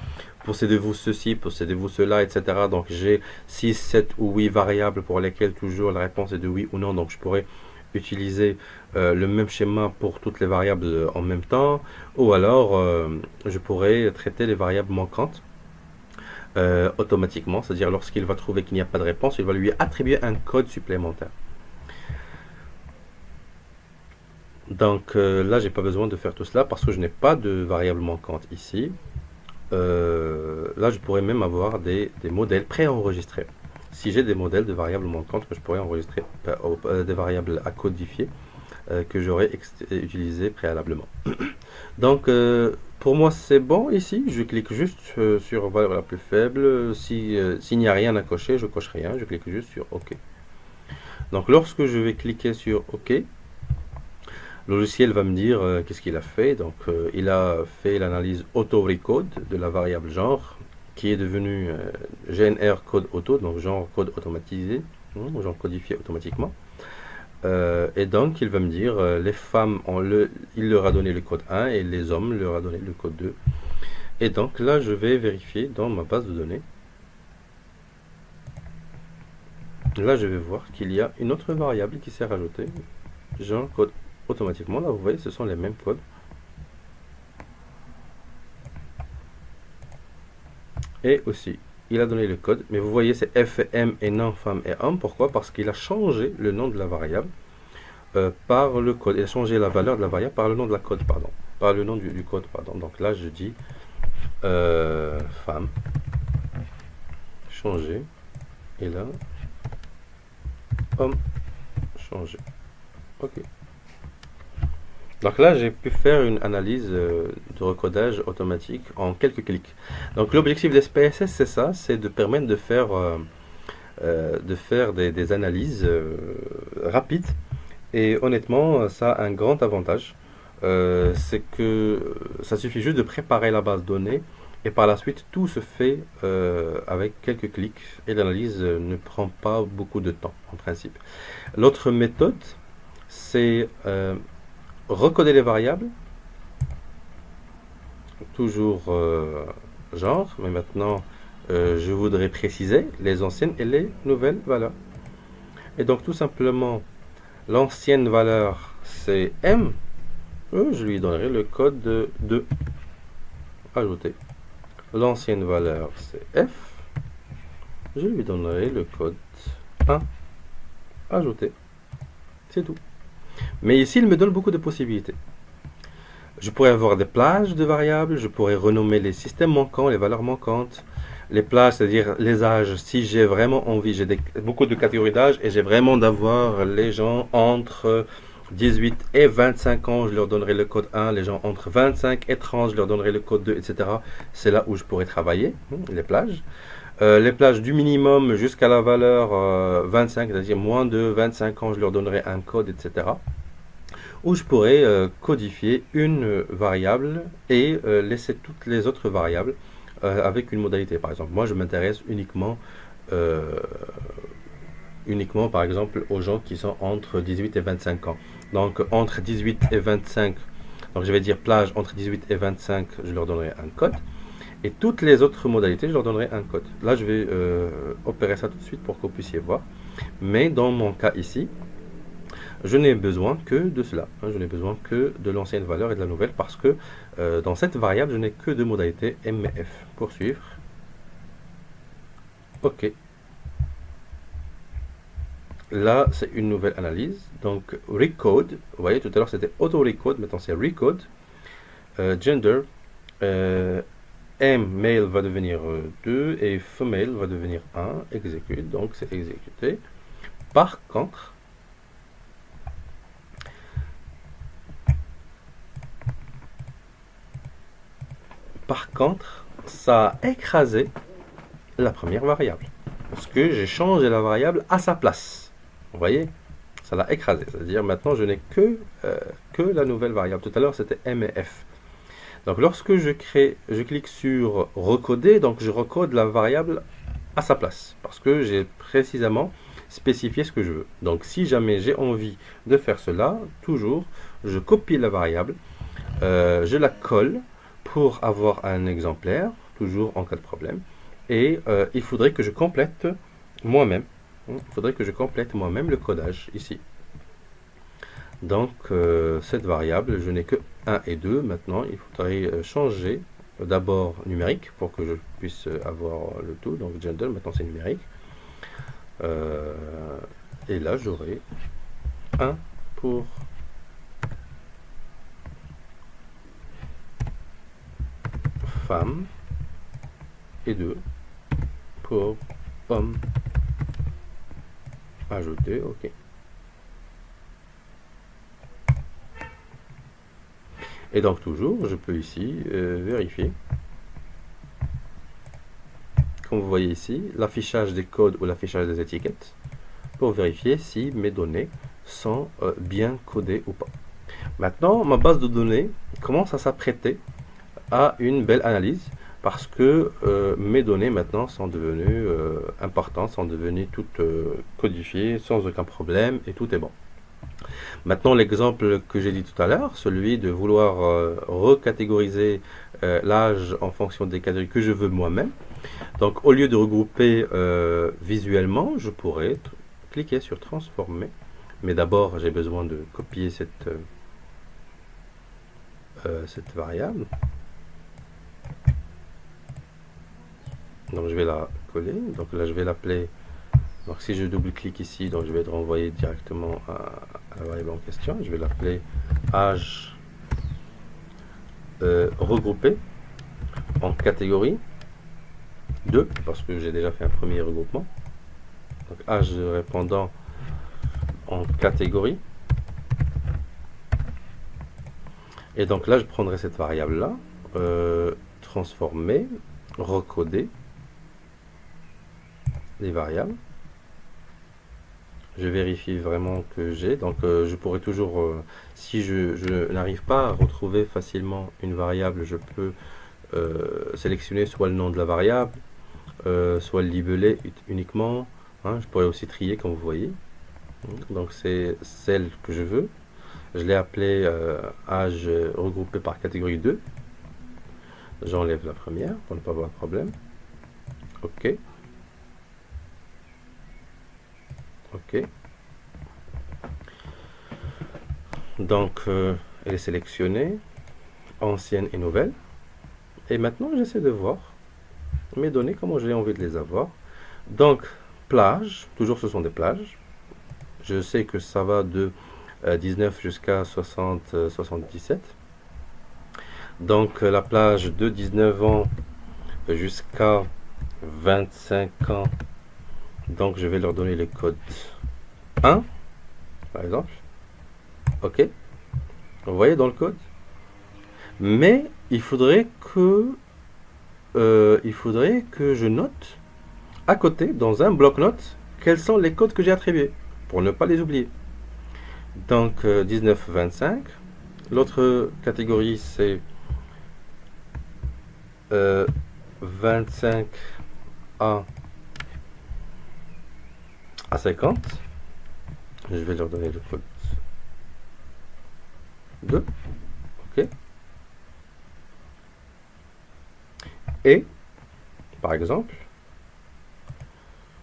Possédez-vous ceci, possédez-vous cela, etc. Donc j'ai 6, 7 ou 8 variables pour lesquelles toujours la réponse est de oui ou non. Donc je pourrais utiliser le même schéma pour toutes les variables en même temps. Ou alors je pourrais traiter les variables manquantes automatiquement. C'est-à-dire lorsqu'il va trouver qu'il n'y a pas de réponse, il va lui attribuer un code supplémentaire. Donc là, j'ai pas besoin de faire tout cela parce que je n'ai pas de variable manquante ici. Là, je pourrais même avoir des modèles préenregistrés. Si j'ai des modèles de variables manquantes, je pourrais enregistrer des variables à codifier que j'aurais utilisées préalablement. Donc, pour moi, c'est bon ici. Je clique juste sur valeur la plus faible. S'il n'y a rien à cocher, je coche rien. Je clique juste sur OK. Donc, lorsque je vais cliquer sur OK, le logiciel va me dire qu'est-ce qu'il a fait. Donc il a fait l'analyse auto-recode de la variable genre qui est devenue GNR code auto, donc genre code automatisé, genre codifié automatiquement. Et donc il va me dire les femmes, il leur a donné le code 1 et les hommes leur a donné le code 2. Et donc là je vais vérifier dans ma base de données. Là je vais voir qu'il y a une autre variable qui s'est rajoutée, genre code automatiquement. Là vous voyez ce sont les mêmes codes et aussi il a donné le code, mais vous voyez c'est F et M et non femme et homme. Pourquoi? Parce qu'il a changé le nom de la variable par le code. Il a changé la valeur de la variable par le nom de la code, pardon, par le nom du code, pardon. Donc là je dis femme changer et là homme changer. Ok. Donc là, j'ai pu faire une analyse de recodage automatique en quelques clics. Donc l'objectif des SPSS, c'est ça, c'est de permettre de faire des analyses rapides. Et honnêtement, ça a un grand avantage. C'est que ça suffit juste de préparer la base de données et par la suite, tout se fait avec quelques clics et l'analyse ne prend pas beaucoup de temps en principe. L'autre méthode, c'est recoder les variables, toujours genre, mais maintenant je voudrais préciser les anciennes et les nouvelles valeurs. Et donc tout simplement, l'ancienne valeur c'est M, je lui donnerai le code de 2, ajouter. L'ancienne valeur c'est F, je lui donnerai le code 1, ajouter. C'est tout. Mais ici, il me donne beaucoup de possibilités. Je pourrais avoir des plages de variables, je pourrais renommer les systèmes manquants, les valeurs manquantes. Les plages, c'est-à-dire les âges, si j'ai vraiment envie, j'ai beaucoup de catégories d'âge et j'ai vraiment d'avoir les gens entre 18 et 25 ans, je leur donnerai le code 1, les gens entre 25 et 30, je leur donnerai le code 2, etc. C'est là où je pourrais travailler, les plages. Les plages du minimum jusqu'à la valeur 25, c'est-à-dire moins de 25 ans, je leur donnerai un code, etc. Ou je pourrais codifier une variable et laisser toutes les autres variables avec une modalité. Par exemple, moi je m'intéresse uniquement par exemple aux gens qui sont entre 18 et 25 ans. Donc entre 18 et 25, donc je vais dire plage entre 18 et 25, je leur donnerai un code. Et toutes les autres modalités, je leur donnerai un code. Là, je vais opérer ça tout de suite pour que vous puissiez voir. Mais dans mon cas ici, je n'ai besoin que de cela. Je n'ai besoin que de l'ancienne valeur et de la nouvelle parce que dans cette variable, je n'ai que deux modalités M et F. Poursuivre. OK. Là, c'est une nouvelle analyse. Donc, recode. Vous voyez, tout à l'heure, c'était auto-recode. Maintenant, c'est recode. Gender. Male va devenir 2 et female va devenir 1. Execute. Donc, c'est exécuté. Par contre, ça a écrasé la première variable. Parce que j'ai changé la variable à sa place. Vous voyez, ça l'a écrasé. C'est-à-dire maintenant, je n'ai que la nouvelle variable. Tout à l'heure, c'était M et F. Donc lorsque je clique sur recoder, donc je recode la variable à sa place. Parce que j'ai précisément spécifié ce que je veux. Donc si jamais j'ai envie de faire cela, toujours, je copie la variable, je la colle pour avoir un exemplaire, toujours en cas de problème. Et il faudrait que je complète moi-même. Il faudrait que je complète moi-même le codage ici. Donc cette variable, je n'ai que 1 et 2. Maintenant, il faudrait changer d'abord numérique pour que je puisse avoir le tout. Donc gender, maintenant c'est numérique. Et là, j'aurai 1 pour femme et 2 pour homme. Ajouter, OK. Et donc toujours, je peux ici vérifier. Comme vous voyez ici, l'affichage des codes ou l'affichage des étiquettes pour vérifier si mes données sont bien codées ou pas. Maintenant, ma base de données commence à s'apprêter à une belle analyse parce que mes données maintenant sont devenues importantes, sont devenues toutes codifiées sans aucun problème et tout est bon. Maintenant, l'exemple que j'ai dit tout à l'heure, celui de vouloir recatégoriser l'âge en fonction des catégories que je veux moi-même. Donc, au lieu de regrouper visuellement, je pourrais cliquer sur transformer. Mais d'abord, j'ai besoin de copier cette variable. Donc, je vais la coller. Donc là, je vais l'appeler. Donc, si je double-clique ici, donc je vais être renvoyé directement à la variable en question. Je vais l'appeler âge regroupé en catégorie 2, parce que j'ai déjà fait un premier regroupement. Donc, âge répondant en catégorie. Et donc là, je prendrai cette variable-là, transformer, recoder les variables. Je vérifie vraiment que j'ai. Donc je pourrais toujours, si je n'arrive pas à retrouver facilement une variable, je peux sélectionner soit le nom de la variable, soit le libeller uniquement. Hein, je pourrais aussi trier comme vous voyez. Donc c'est celle que je veux. Je l'ai appelée âge regroupé par catégorie 2. J'enlève la première pour ne pas avoir de problème. OK. OK. Donc, elle est sélectionnée, ancienne et nouvelle. Et maintenant, j'essaie de voir mes données, comment j'ai envie de les avoir. Donc, plage, toujours ce sont des plages. Je sais que ça va de 19 jusqu'à 77. Donc, la plage de 19 ans jusqu'à 25 ans. Donc, je vais leur donner le code 1, par exemple. OK. Vous voyez dans le code. Mais il faudrait que je note à côté, dans un bloc-notes, quels sont les codes que j'ai attribués, pour ne pas les oublier. Donc, 19-25. L'autre catégorie, c'est 25 à 50. Je vais leur donner le code 2. OK. Et, par exemple,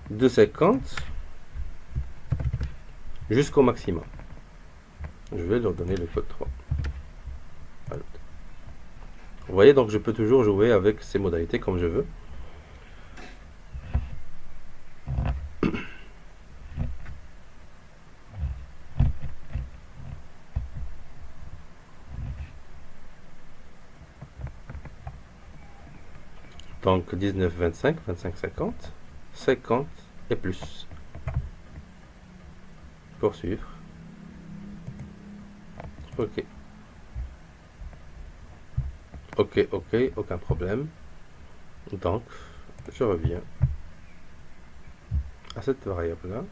de 50 jusqu'au maximum. Je vais leur donner le code 3. Vous voyez, donc je peux toujours jouer avec ces modalités comme je veux. Donc 19, 25, 25, 50, 50 et plus. Poursuivre. Ok. Ok, ok, aucun problème. Donc, je reviens à cette variable-là.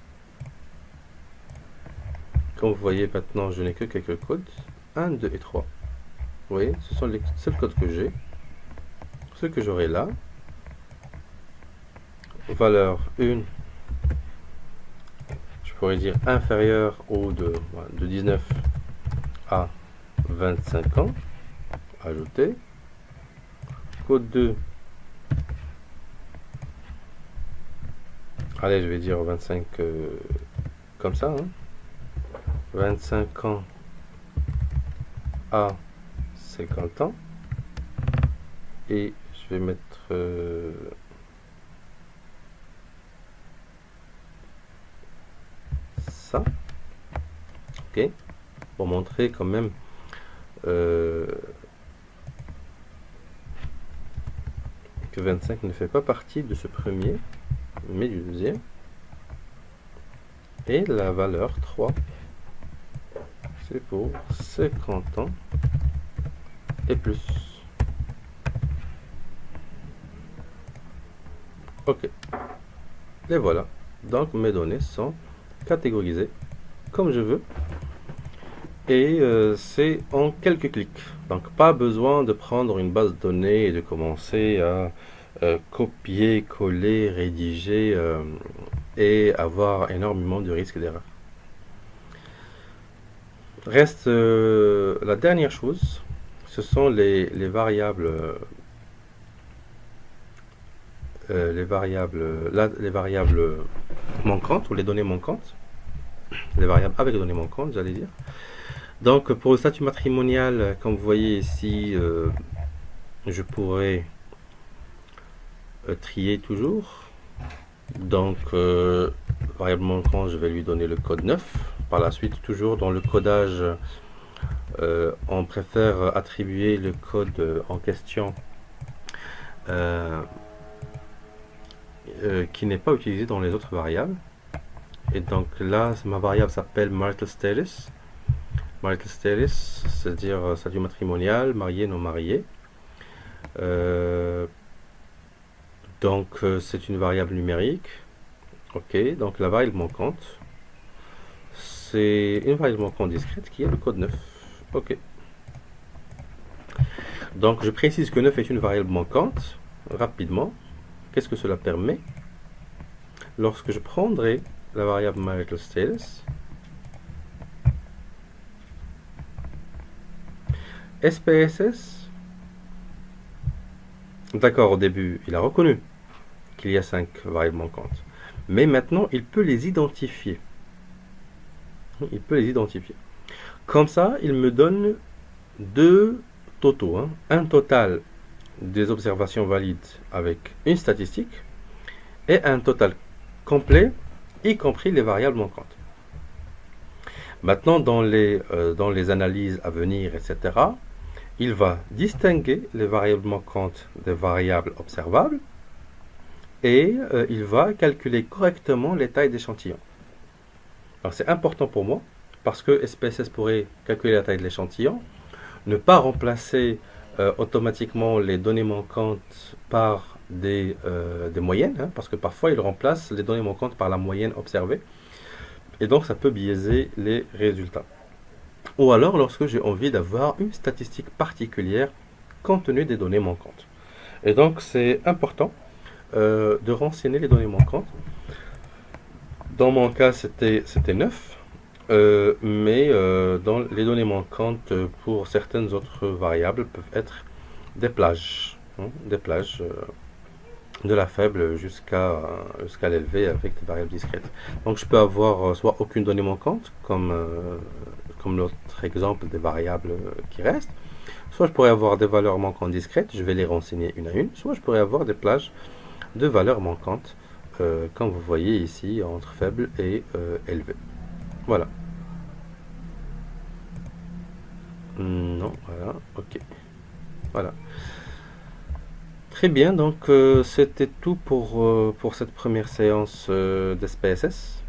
Comme vous voyez maintenant, je n'ai que quelques codes. 1, 2 et 3. Vous voyez, ce sont les seuls codes que j'ai. Ce que j'aurai là. Valeur 1. Je pourrais dire inférieur au de 19 à 25 ans. Ajouter. Code 2. Allez, je vais dire 25 comme ça. 25 ans à 50 ans. Et je vais mettre ça. Ok. Pour montrer quand même que 25 ne fait pas partie de ce premier, mais du deuxième. Et la valeur 3, c'est pour 50 ans et plus. Ok. Et voilà. Donc mes données sont catégorisées comme je veux. Et c'est en quelques clics. Donc pas besoin de prendre une base de données et de commencer à copier, coller, rédiger et avoir énormément de risques d'erreur. Reste la dernière chose, ce sont les variables les variables manquantes ou les données manquantes, les variables avec les données manquantes, j'allais dire. Donc pour le statut matrimonial, comme vous voyez ici, je pourrais trier toujours. Donc variable manquante, je vais lui donner le code 9. Par la suite, toujours dans le codage, on préfère attribuer le code en question qui n'est pas utilisé dans les autres variables. Et donc là, ma variable s'appelle marital status. Marital status, c'est-à-dire statut matrimonial, marié, non marié. Donc c'est une variable numérique. Ok, donc la variable manquante, c'est une variable manquante discrète qui est le code 9. Ok. Donc je précise que 9 est une variable manquante. Rapidement, qu'est-ce que cela permet? Lorsque je prendrai la variable marital status, SPSS, d'accord, au début, il a reconnu qu'il y a 5 variables manquantes. Mais maintenant, il peut les identifier. Il peut les identifier. Comme ça, il me donne deux totaux. Un total des observations valides avec une statistique et un total complet, y compris les variables manquantes. Maintenant, dans les analyses à venir, etc., il va distinguer les variables manquantes des variables observables et il va calculer correctement les tailles d'échantillon. Alors c'est important pour moi parce que SPSS pourrait calculer la taille de l'échantillon, ne pas remplacer automatiquement les données manquantes par des moyennes, parce que parfois il remplace les données manquantes par la moyenne observée et donc ça peut biaiser les résultats. Ou alors lorsque j'ai envie d'avoir une statistique particulière compte tenu des données manquantes. Et donc c'est important de renseigner les données manquantes. Dans mon cas c'était 9, mais dans les données manquantes pour certaines autres variables peuvent être des plages, des plages de la faible jusqu'à l'élevée avec des variables discrètes. Donc je peux avoir soit aucune donnée manquante, comme l'autre exemple des variables qui restent, soit je pourrais avoir des valeurs manquantes discrètes, je vais les renseigner une à une, soit je pourrais avoir des plages de valeurs manquantes, comme vous voyez ici, entre faible et élevé. Voilà. Non, voilà, ok. Voilà. Très bien, donc c'était tout pour cette première séance d'SPSS.